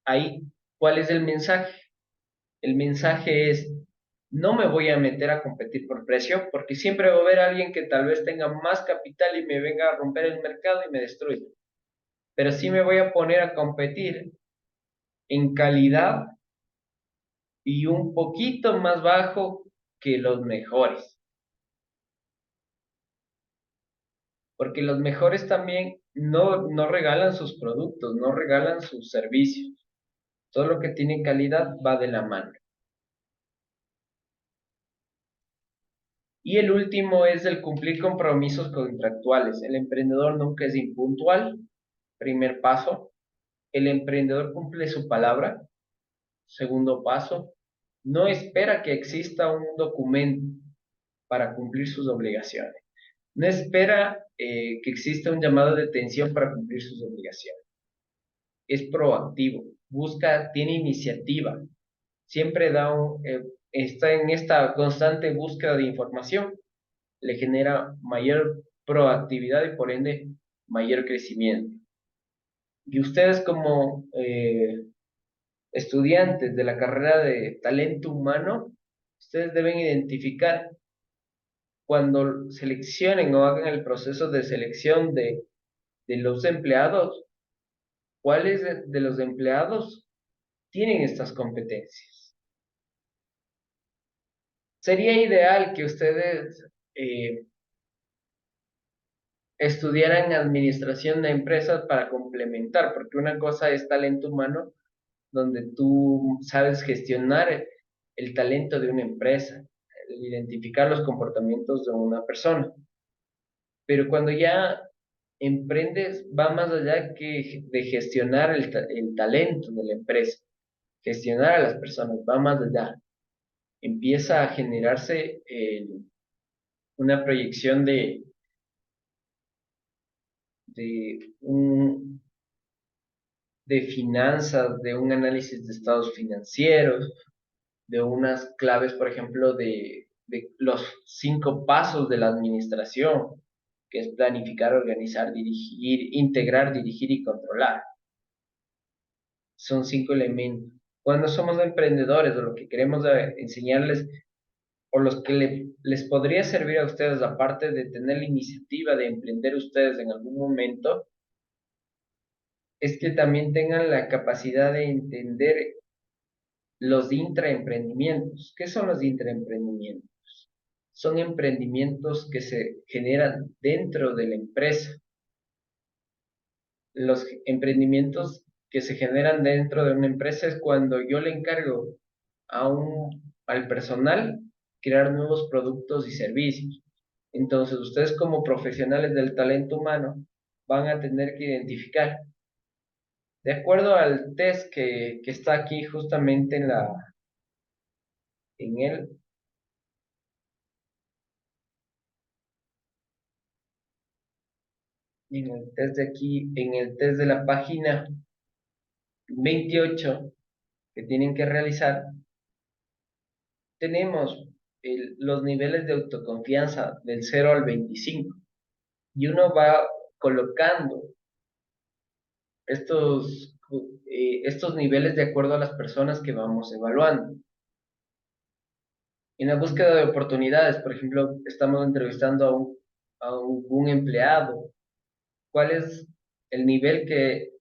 ahí, ¿cuál es el mensaje? El mensaje es, no me voy a meter a competir por precio, porque siempre va a haber alguien que tal vez tenga más capital y me venga a romper el mercado y me destruya. Pero sí me voy a poner a competir en calidad y un poquito más bajo que los mejores. Porque los mejores también no regalan sus productos, no regalan sus servicios. Todo lo que tiene calidad va de la mano. Y el último es el cumplir compromisos contractuales. El emprendedor nunca es impuntual. Primer paso. El emprendedor cumple su palabra. Segundo paso. No espera que exista un documento para cumplir sus obligaciones. No espera que exista un llamado de atención para cumplir sus obligaciones. Es proactivo, busca, tiene iniciativa, siempre está en esta constante búsqueda de información, le genera mayor proactividad y por ende mayor crecimiento. Y ustedes como estudiantes de la carrera de talento humano, ustedes deben identificar cuando seleccionen o hagan el proceso de selección de los empleados, cuáles de los empleados tienen estas competencias. Sería ideal que ustedes estudiaran administración de empresas para complementar, porque una cosa es talento humano, donde tú sabes gestionar el talento de una empresa, identificar los comportamientos de una persona. Pero cuando ya emprendes, va más allá que de gestionar el talento de la empresa, gestionar a las personas, va más allá. Empieza a generarse una proyección de, un, de finanzas, de un análisis de estados financieros, de unas claves, por ejemplo, de los 5 pasos de la administración, que es planificar, organizar, dirigir, integrar, dirigir y controlar. Son 5 elementos. Cuando somos emprendedores o lo que queremos enseñarles o los que les podría servir a ustedes, aparte de tener la iniciativa de emprender ustedes en algún momento, es que también tengan la capacidad de entender los intraemprendimientos. ¿Qué son los intraemprendimientos? Son emprendimientos que se generan dentro de la empresa. Los emprendimientos que se generan dentro de una empresa es cuando yo le encargo al personal crear nuevos productos y servicios. Entonces, ustedes como profesionales del talento humano van a tener que identificar, de acuerdo al test que está aquí justamente en el, en el test de aquí, en el test de la página 28 que tienen que realizar, tenemos los niveles de autoconfianza del 0 al 25 y uno va colocando estos niveles de acuerdo a las personas que vamos evaluando. En la búsqueda de oportunidades, por ejemplo, estamos entrevistando a un empleado. ¿Cuál es el nivel que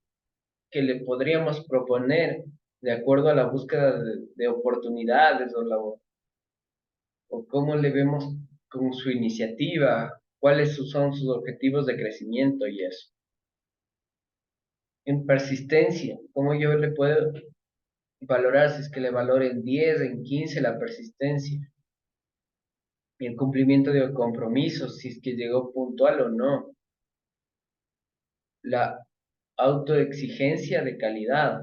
le podríamos proponer de acuerdo a la búsqueda de oportunidades o cómo le vemos con su iniciativa? ¿Cuáles son sus objetivos de crecimiento y eso? En persistencia, ¿cómo yo le puedo valorar si es que le valora en 10, en 15 la persistencia, y el cumplimiento de compromisos, si es que llegó puntual o no, la autoexigencia de calidad,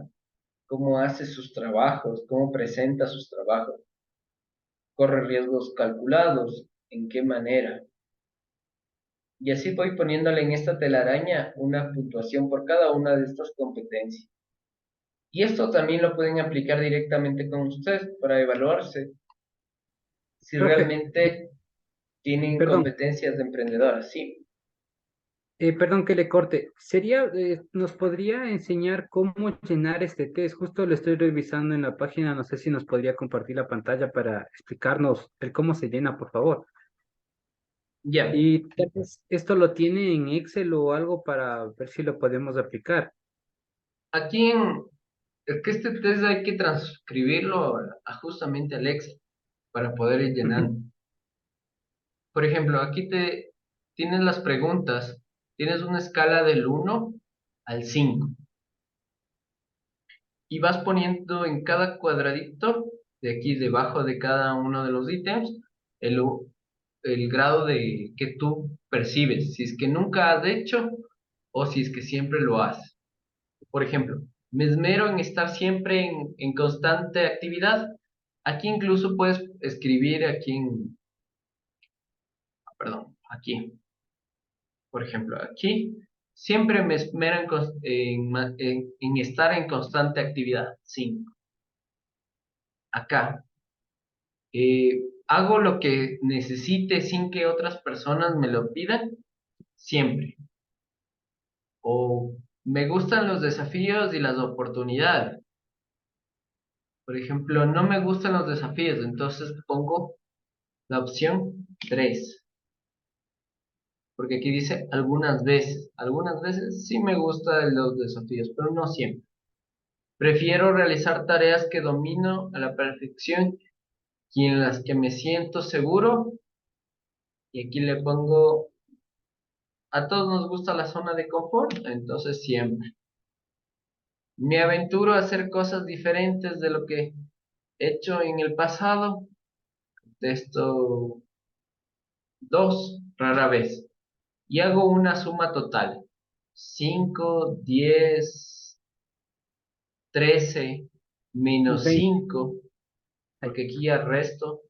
cómo hace sus trabajos, cómo presenta sus trabajos, corre riesgos calculados, en qué manera. Y así voy poniéndole en esta telaraña una puntuación por cada una de estas competencias. Y esto también lo pueden aplicar directamente con ustedes para evaluarse si Profe, realmente tienen perdón, competencias de emprendedora. Sí, perdón que le corte. ¿Nos podría enseñar cómo llenar este test? Justo lo estoy revisando en la página, no sé si nos podría compartir la pantalla para explicarnos el cómo se llena, por favor. ya. Y tal vez esto lo tiene en Excel o algo para ver si lo podemos aplicar. Aquí es que este test hay que transcribirlo justamente al Excel para poder ir Ujú. llenando. Por ejemplo, aquí tienes las preguntas, tienes una escala del 1 al 5 y vas poniendo en cada cuadradito de aquí debajo de cada uno de los ítems el, el grado de que tú percibes, si es que nunca has hecho o si es que siempre lo haces. Por ejemplo, me esmero en estar siempre en constante actividad. Aquí incluso puedes escribir perdón, aquí, por ejemplo, aquí, siempre me esmero en estar en constante actividad. 5. Acá, hago lo que necesite sin que otras personas me lo pidan, siempre. O me gustan los desafíos y las oportunidades. Por ejemplo, no me gustan los desafíos, entonces pongo la opción 3, porque aquí dice algunas veces. Algunas veces sí me gustan los desafíos, pero no siempre. Prefiero realizar tareas que domino a la perfección y en las que me siento seguro. Y aquí le pongo, a todos nos gusta la zona de confort, entonces siempre. Me aventuro a hacer cosas diferentes de lo que he hecho en el pasado. De esto, 2, rara vez. Y hago una suma total. 5, 10, 13 menos 20, 5, porque aquí ya resto.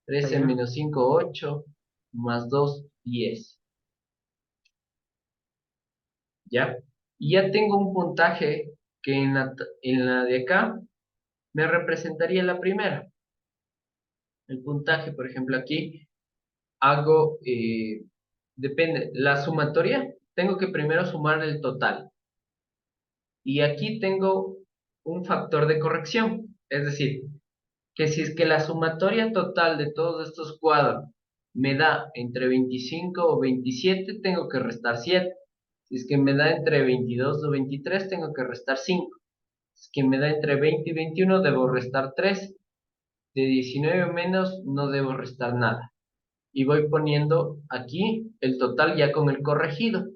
13 allá. menos 5, 8, más 2, 10. ¿Ya? Y ya tengo un puntaje que en la de acá me representaría la primera. El puntaje, por ejemplo, aquí hago, depende, la sumatoria, tengo que primero sumar el total. Y aquí tengo un factor de corrección. Es decir, que si es que la sumatoria total de todos estos cuadros me da entre 25 o 27, tengo que restar 7. Si es que me da entre 22 o 23, tengo que restar 5. Si es que me da entre 20 y 21, debo restar 3. De 19 o menos, no debo restar nada. Y voy poniendo aquí el total ya con el corregido.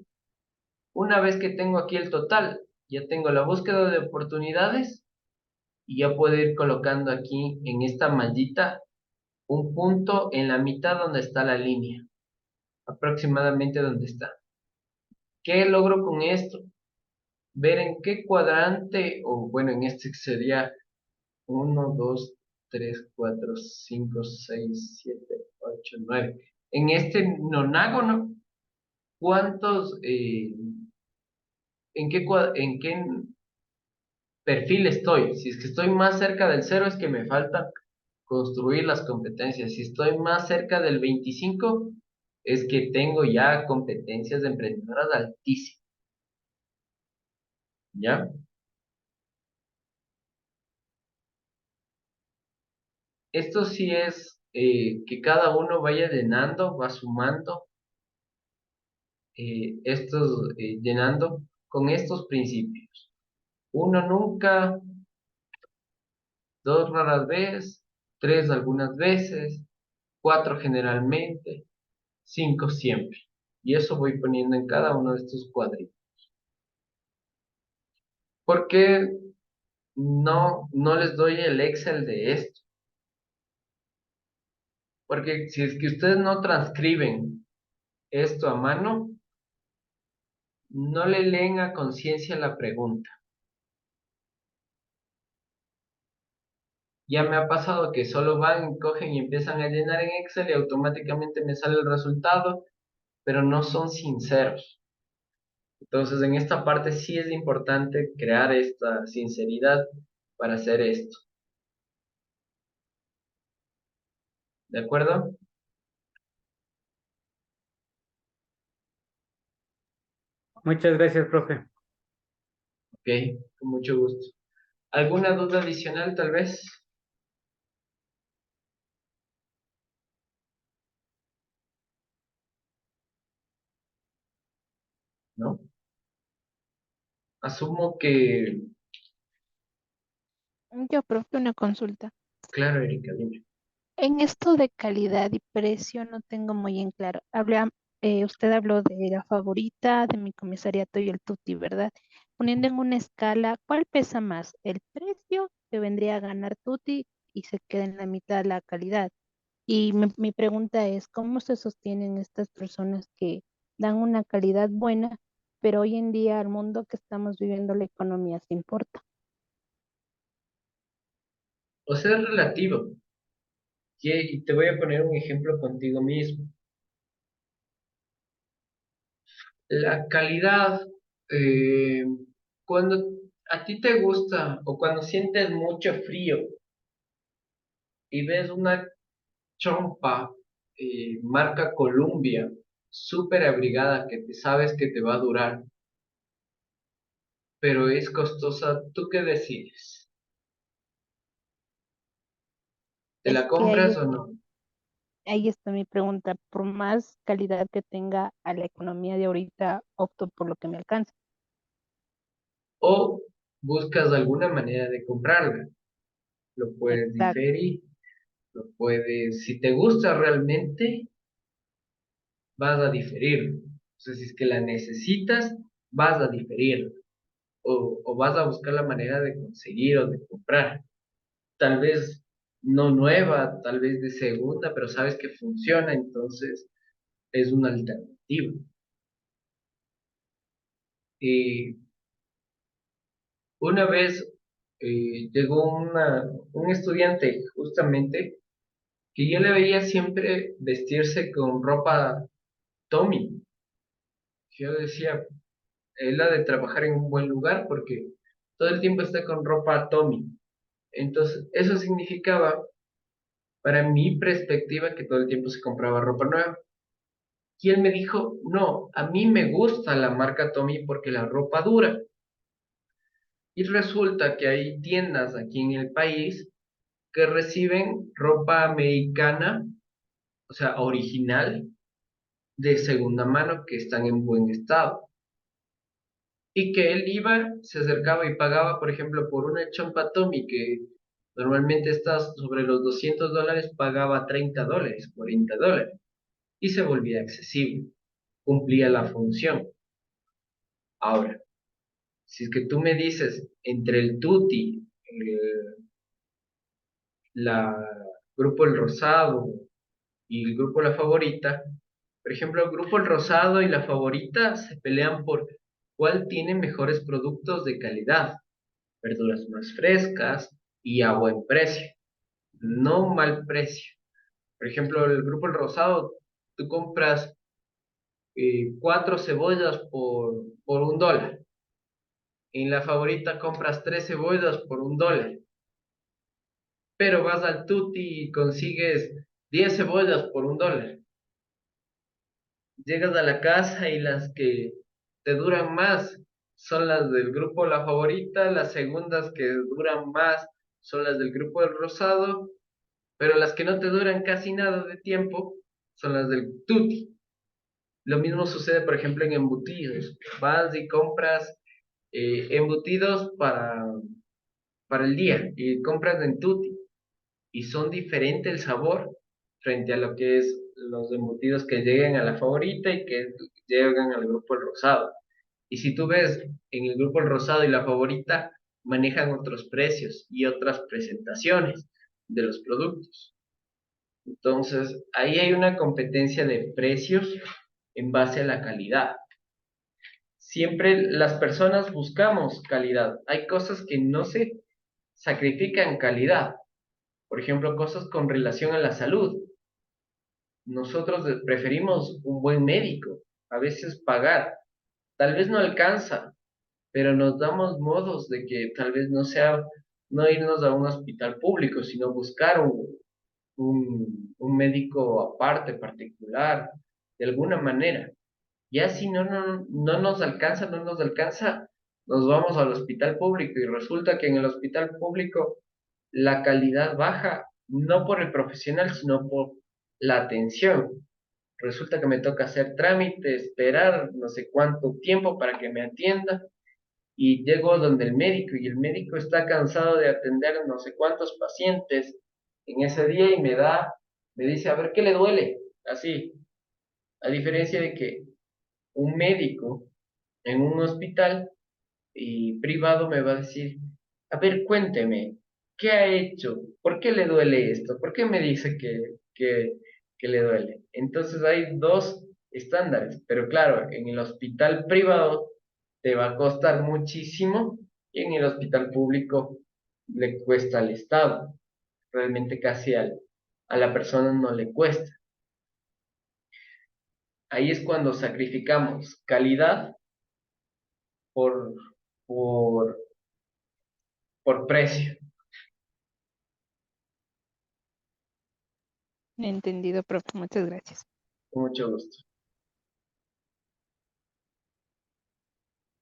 Una vez que tengo aquí el total, ya tengo la búsqueda de oportunidades y ya puedo ir colocando aquí en esta mallita un punto en la mitad donde está la línea, aproximadamente donde está. ¿Qué logro con esto? Ver en qué cuadrante, o bueno, en este sería 1, 2, 3, 4, 5, 6, 7, 8, 9. En este nonágono, ¿cuántos, en qué perfil estoy? Si es que estoy más cerca del cero, es que me falta construir las competencias. Si estoy más cerca del 25, es que tengo ya competencias de emprendedoras altísimas, ¿ya? Esto sí es que cada uno vaya llenando, va sumando, llenando con estos principios. 1 nunca, 2 raras veces, 3 algunas veces, 4 generalmente, 5 siempre. Y eso voy poniendo en cada uno de estos cuadritos. ¿Por qué no les doy el Excel de esto, porque si es que ustedes no transcriben esto a mano, no le leen a conciencia la pregunta. Ya me ha pasado que solo van, cogen y empiezan a llenar en Excel y automáticamente me sale el resultado, pero no son sinceros. Entonces, en esta parte sí es importante crear esta sinceridad para hacer esto. ¿De acuerdo? Muchas gracias, profe. Ok, con mucho gusto. ¿Alguna duda adicional tal vez? ¿No? Asumo que, Yo, profe, una consulta. claro, Erika, dime. En esto de calidad y precio no tengo muy en claro. Usted habló de la favorita, de mi comisariato y el tutti, ¿verdad? Poniendo en una escala, ¿cuál pesa más? ¿El precio que vendría a ganar tutti y se queda en la mitad la calidad? Y mi pregunta es, ¿cómo se sostienen estas personas que dan una calidad buena, pero hoy en día al mundo que estamos viviendo la economía se importa? O sea, es relativo. Y te voy a poner un ejemplo contigo mismo. La calidad, eh, cuando a ti te gusta o cuando sientes mucho frío y ves una chompa marca Columbia, súper abrigada, que te sabes que te va a durar, pero es costosa, ¿tú qué decides? ¿Te Es la que compras o no? ahí está mi pregunta. Por más calidad que tenga a la economía de ahorita, opto por lo que me alcanza. ¿O buscas alguna manera de comprarla? Lo puedes Exacto. diferir, lo puedes, si te gusta realmente, vas a diferir. O sea, si es que la necesitas, vas a diferir. O vas a buscar la manera de conseguir o de comprar. Tal vez no nueva, tal vez de segunda, pero sabes que funciona, entonces es una alternativa. Y una vez llegó un estudiante justamente que yo le veía siempre vestirse con ropa Tommy. Yo decía, él ha de trabajar en un buen lugar porque todo el tiempo está con ropa Tommy. Entonces, eso significaba, para mi perspectiva, que todo el tiempo se compraba ropa nueva. Y él me dijo, no, a mí me gusta la marca Tommy porque la ropa dura. Y resulta que hay tiendas aquí en el país que reciben ropa americana, o sea, original, de segunda mano, que están en buen estado. Y que él iba, se acercaba y pagaba, por ejemplo, por una chompa Tommy que normalmente está sobre los $200, pagaba $30, $40, y se volvía accesible, cumplía la función. Ahora, si es que tú me dices entre el Tutti, la Grupo El Rosado y el Grupo La Favorita, por ejemplo, el Grupo El Rosado y La Favorita se pelean por cuál tiene mejores productos de calidad, verduras más frescas y a buen precio, no mal precio. Por ejemplo, el Grupo El Rosado, tú compras 4 cebollas por $1. En La Favorita compras 3 cebollas por $1. Pero vas al Tutti y consigues 10 cebollas por $1. Llegas a la casa y las que te duran más son las del grupo La Favorita, las segundas que duran más son las del grupo El Rosado, pero las que no te duran casi nada de tiempo son las del Tutti. Lo mismo sucede, por ejemplo, en embutidos. Vas y compras embutidos para el día y compras en Tutti y son diferente el sabor frente a lo que es los embutidos que lleguen a La Favorita y que llegan al grupo El Rosado. Y si tú ves en el grupo El Rosado y La Favorita, manejan otros precios y otras presentaciones de los productos. Entonces, ahí hay una competencia de precios en base a la calidad. Siempre las personas buscamos calidad. Hay cosas que no se sacrifican calidad. Por ejemplo, cosas con relación a la salud. Nosotros preferimos un buen médico. A veces pagar. Tal vez no alcanza, pero nos damos modos de que tal vez no sea, no irnos a un hospital público, sino buscar un médico aparte, particular, de alguna manera. Ya si no nos alcanza, nos vamos al hospital público y resulta que en el hospital público la calidad baja, no por el profesional, sino por la atención. Resulta que me toca hacer trámite, esperar no sé cuánto tiempo para que me atienda y llego donde el médico y el médico está cansado de atender no sé cuántos pacientes en ese día y me dice, a ver, ¿qué le duele? Así, a diferencia de que un médico en un hospital y privado me va a decir, a ver, cuénteme, ¿qué ha hecho? ¿Por qué le duele esto? ¿Por qué me dice que le duele? Entonces hay dos estándares, pero claro, en el hospital privado te va a costar muchísimo y en el hospital público le cuesta al Estado. Realmente casi a la persona no le cuesta. Ahí es cuando sacrificamos calidad por, por, por precio. Entendido, profe. Muchas gracias. Con mucho gusto.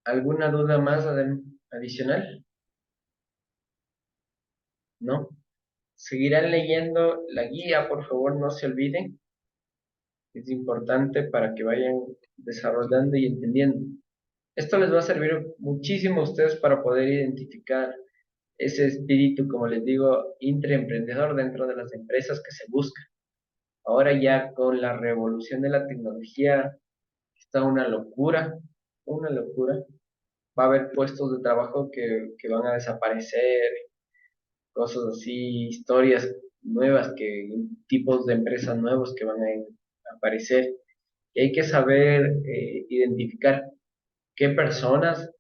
¿Alguna duda más adicional? ¿No? Seguirán leyendo la guía, por favor, no se olviden. Es importante para que vayan desarrollando y entendiendo. Esto les va a servir muchísimo a ustedes para poder identificar ese espíritu, como les digo, intraemprendedor dentro de las empresas que se busca. Ahora ya con la revolución de la tecnología está una locura, una locura. Va a haber puestos de trabajo que van a desaparecer, cosas así, historias nuevas, tipos de empresas nuevos que van a aparecer. Y hay que saber identificar qué personas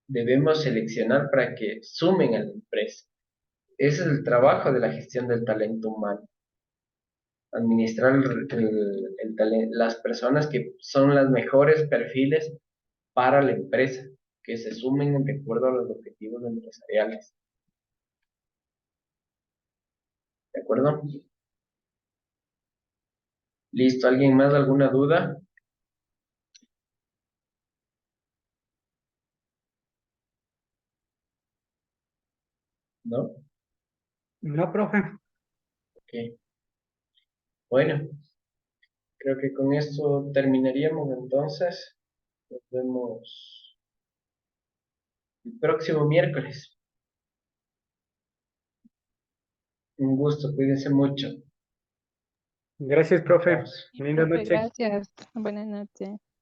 debemos seleccionar para que sumen a la empresa. Ese es el trabajo de la gestión del talento humano. Administrar las personas que son las mejores perfiles para la empresa, que se sumen de acuerdo a los objetivos empresariales. ¿De acuerdo? Listo. ¿Alguien más? ¿Alguna duda? ¿No? No, profe. Ok. Bueno, creo que con esto terminaríamos entonces. Nos vemos el próximo miércoles. Un gusto, cuídense mucho. Gracias, profe. Chao. Sí, Linda profe, noche. gracias. Buenas noches.